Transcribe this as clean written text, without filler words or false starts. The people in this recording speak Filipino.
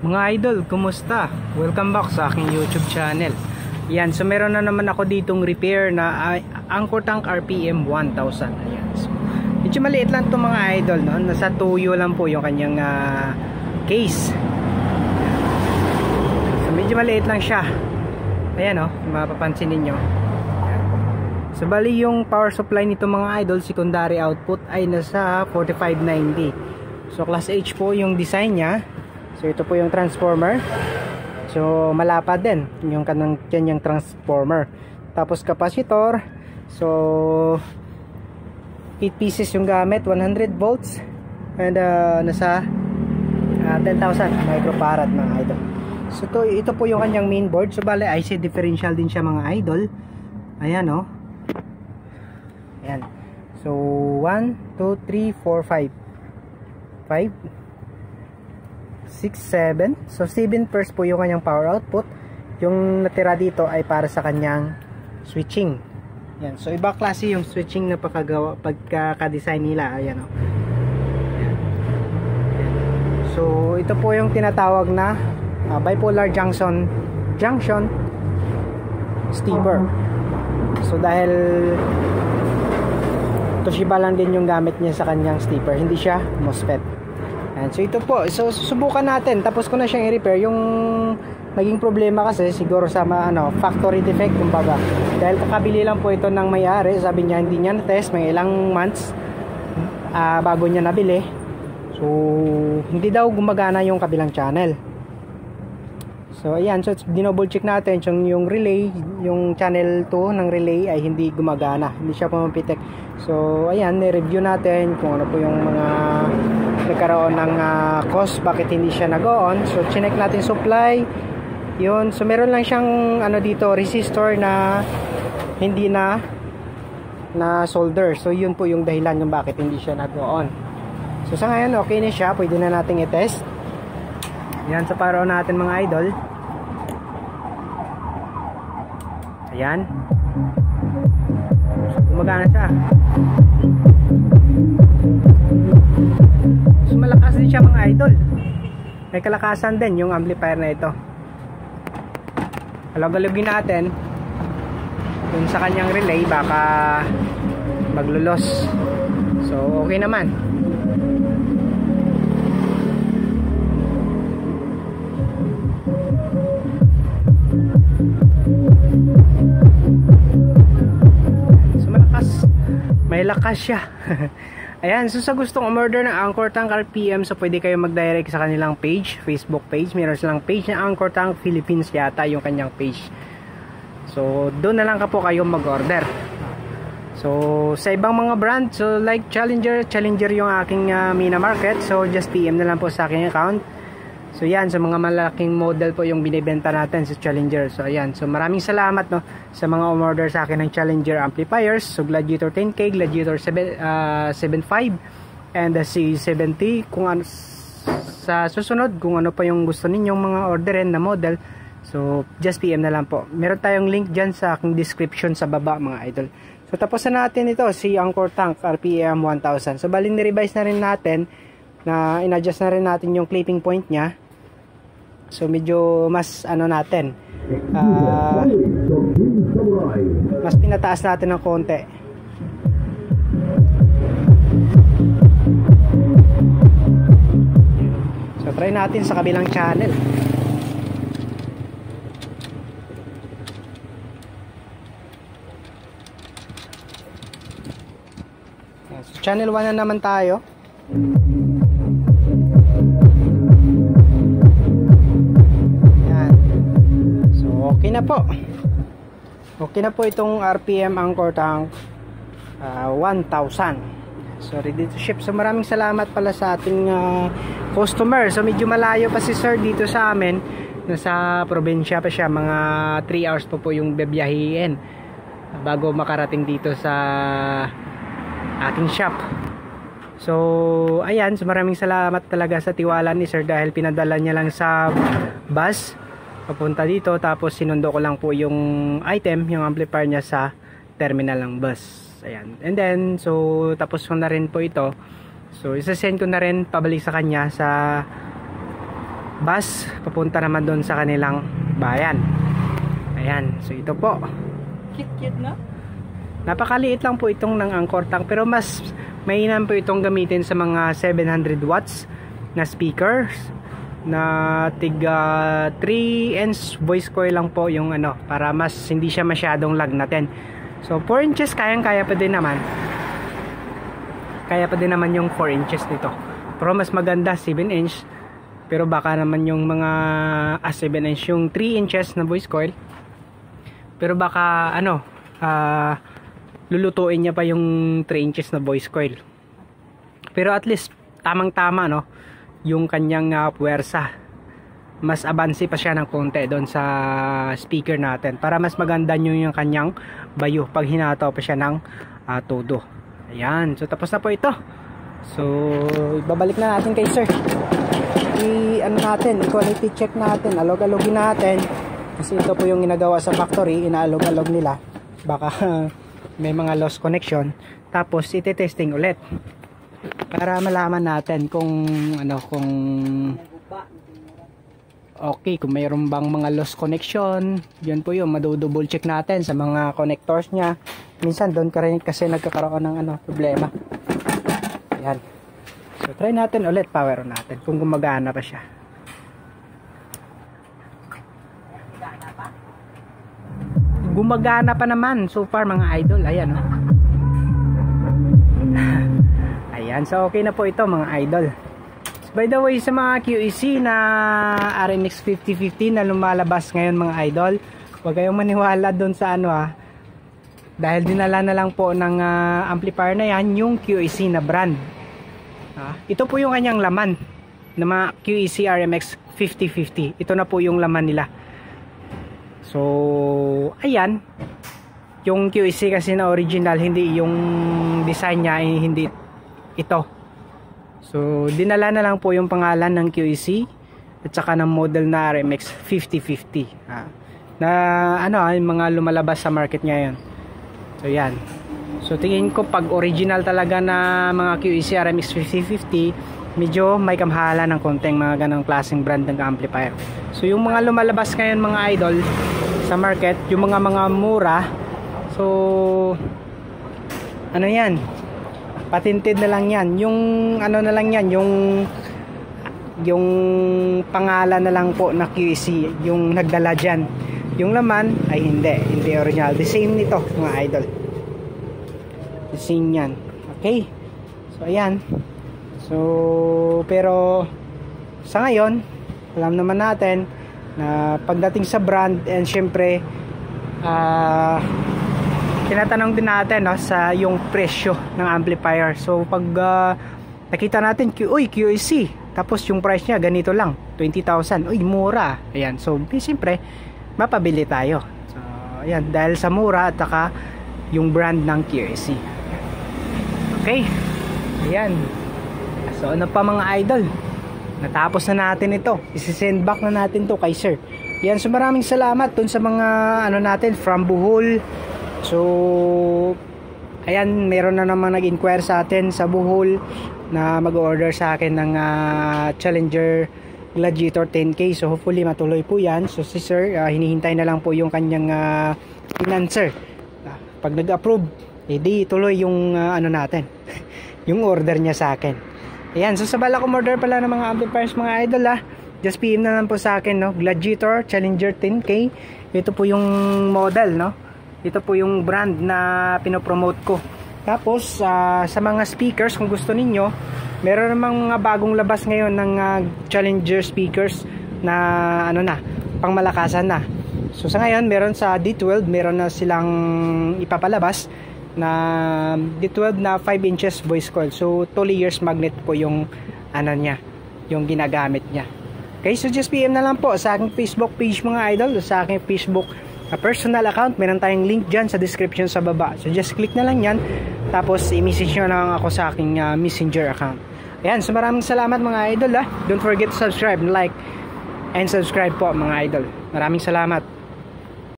Mga idol, kumusta? Welcome back sa aking YouTube channel. Yan, so meron na naman ako ditong repair na Angkor Tank RPM 1000. Ayan, so medyo maliit lang itong mga idol, no? Nasa tuyo lang po yung kanyang case. So medyo maliit lang siya. Ayan, no? Mapapansin ninyo. So bali yung power supply nito mga idol, secondary output ay nasa 4590. So class H po yung design niya. So ito po yung transformer. So malapad din yung kanyang transformer. Tapos capacitor. So 8 pieces yung gamit, 100 volts. And nasa 10,000 microfarad mga idol. So ito po yung kanyang main board. So bale IC differential din siya mga idol. Ayan o. Ayan. So 1, 2, 3, 4, 5 6, 7. So 7 pairs po yung kanyang power output. Yung natira dito ay para sa kanyang switching. Yan. So iba klase yung switching na pagka-design nila. Ayan o. Ayan. So ito po yung tinatawag na bipolar junction stepper. So dahil Toshiba lang din yung gamit niya sa kanyang stepper, hindi siya MOSFET. So ito po, so subukan natin. Tapos ko na siyang i-repair. Yung naging problema kasi siguro sa factory defect kumbaga. Dahil kakabili lang po ito ng may-ari. Sabi niya hindi niya na-test, may ilang months bago niya nabili. So hindi daw gumagana yung kabilang channel. So ayan, so dinouble check natin yung relay, yung channel 2 ng relay ay hindi gumagana, hindi siya pumapitik. So ayan, ni-review natin kung ano po yung mga nagkaroon ng cause bakit hindi siya nag-on. So chinek natin supply yun. So meron lang siyang dito resistor na hindi na solder. So yun po yung dahilan kung bakit hindi siya nag-on. So sa ngayon okay na siya, pwede na nating i-test. Yan, so para natin mga idol. Ayan. So gumagana siya. So malakas din siya mga idol. May kalakasan din yung amplifier na ito. Alog-alogin natin yung sa kanyang relay, baka maglulos. So okay naman. So may lakas siya. Ayan, so sa gustong umorder ng Angkor Tank RPM, so pwede kayo mag-direct sa kanilang page, Facebook page. Meron silang page na Angkor Tank Philippines yata yung kanyang page. So doon na lang po kayo mag-order. So sa ibang mga brand, so like Challenger yung aking Mina Market. So just PM na lang po sa aking account. So yan, sa mga malaking model po yung binibenta natin sa Challenger. So ayan, so maraming salamat sa mga umorder sa akin ng Challenger amplifiers. So Gladiator 10K, Gladiator 7.5 and C70. Kung ano sa susunod, kung ano pa yung gusto ninyong mga orderin na model, so just PM na lang po. Meron tayong link dyan sa aking description sa baba mga idol. So tapos na natin ito, si Angkor Tank RPM 1000. So bali ni-revise na rin natin, na in-adjust na rin natin yung clipping point nya. So medyo mas natin mas pinataas natin ng konti. So try natin sa kabilang channel. So channel 1 na naman tayo. Okay na po. Okay na po itong RPM Angkor Tank 1000. So ready to ship. So maraming salamat pala sa ating customer. So medyo malayo pa si sir dito sa amin. Nasa probinsya pa siya. Mga 3 hours pa po yung bibiyahiin bago makarating dito sa ating shop. So ayan, so maraming salamat talaga sa tiwala ni sir dahil pinadala niya lang sa bus papunta dito, tapos sinundo ko lang po yung item, yung amplifier niya sa terminal ng bus. Ayan. And then, so tapos ko na rin po ito. So isa-send ko na rin pabalik sa kanya sa bus papunta naman doon sa kanilang bayan. Ayan, so ito po. Cute na. Napakaliit lang po itong ng Anchor Tank, pero mas mainam po itong gamitin sa mga 700 watts na speakers na tiga 3 inch voice coil lang po yung ano, para mas hindi siya masyadong lagnatin. So 4 inches kayang-kaya pa din naman. Kaya pa din naman yung 4 inches nito. Pero mas maganda 7 inch. Pero baka naman yung mga 7 inch yung 3 inches na voice coil. Pero baka ano, lulutuin niya pa yung 3 inches na voice coil. Pero at least tamang-tama, no, yung kanyang puwersa. Mas abansi pa siya ng konti doon sa speaker natin para mas maganda nyo yung kanyang bayo pag hinataw pa siya ng todo. Ayan, so tapos na po ito. So ibabalik na natin kay sir. Ano natin, quality check natin, alog-alogin natin. Kasi ito po yung ginagawa sa factory, inaalog-alog nila. Baka may mga lost connection. Tapos ite-testing ulit para malaman natin kung ano, kung okay, kung mayroon bang mga lost connection. Yun po yung madudouble check natin sa mga connectors nya. Minsan doon ka rin kasi nagkakaroon ng ano, problema. Yan. So try natin ulit, power on natin kung gumagana pa siya. Gumagana pa naman so far mga idol. Ayan, oh. Ayan, so okay na po ito mga idol. So, by the way, sa mga QEC na RMX 5050 na lumalabas ngayon mga idol, huwag kayong maniwala doon sa ano dahil dinala na lang po ng amplifier na yan yung QEC na brand. Ito po yung kanyang laman ng mga QEC RMX 5050. Ito na po yung laman nila. So ayan, yung QEC kasi na original, hindi yung design niya, hindi ito. So dinala na lang po yung pangalan ng QEC at saka ng model na RMX 5050 na ano, yung mga lumalabas sa market ngayon. So yan. So tingin ko pag original talaga na mga QEC RMX 5050, medyo may kamahalan ng konting mga ganong klaseng brand ng amplifier. So yung mga lumalabas ngayon mga idol sa market, yung mga mura, so ano yan, patented na lang yan, yung ano na lang yan, yung pangalan na lang po na QEC yung nagdala dyan. Yung laman ay hindi original. The same nito mga idol, the same yan. Okay, so ayan. So pero sa ngayon alam naman natin na pagdating sa brand, and syempre tinatanong din natin, no, sa yung presyo ng amplifier. So pag nakita natin QEC, tapos yung price niya ganito lang, 20,000, uy mura, ayan, so syempre mapabili tayo. So ayan, dahil sa mura at saka yung brand ng QEC. Okay, ayan. So ano pa mga idol, natapos na natin ito. Isi-send back na natin to kay sir. Yan, so maraming salamat dun sa mga ano natin from Bohol. So ayan, meron na namang nag-inquire sa atin sa Bohol na mag-order sa akin ng Challenger Gladiator 10K. So hopefully matuloy po yan. So si sir, hinihintay na lang po yung kanyang financer. Pag nag-approve, di tuloy yung ano natin yung order niya sa akin. Ayan, so sa balak order pala ng mga amplifiers mga idol, just PM na lang po sa akin, no, Gladiator Challenger 10K. Ito po yung model, no, ito po yung brand na pinopromote ko. Tapos sa mga speakers, kung gusto ninyo, meron namang mga bagong labas ngayon ng Challenger speakers na ano na, pangmalakasan na. So sa ngayon, meron sa D12, meron na silang ipapalabas na D12 na 5 inches voice coil. So 2 layers magnet po yung ano niya, yung ginagamit niya. Okay, so just PM na lang po sa aking Facebook page mga idol, sa aking Facebook personal account. Meron tayong link dyan sa description sa baba. So just click na lang yan, tapos i-message nyo na lang ako sa aking messenger account. Ayan, so maraming salamat mga idol. Don't forget to subscribe, like and subscribe po mga idol. Maraming salamat.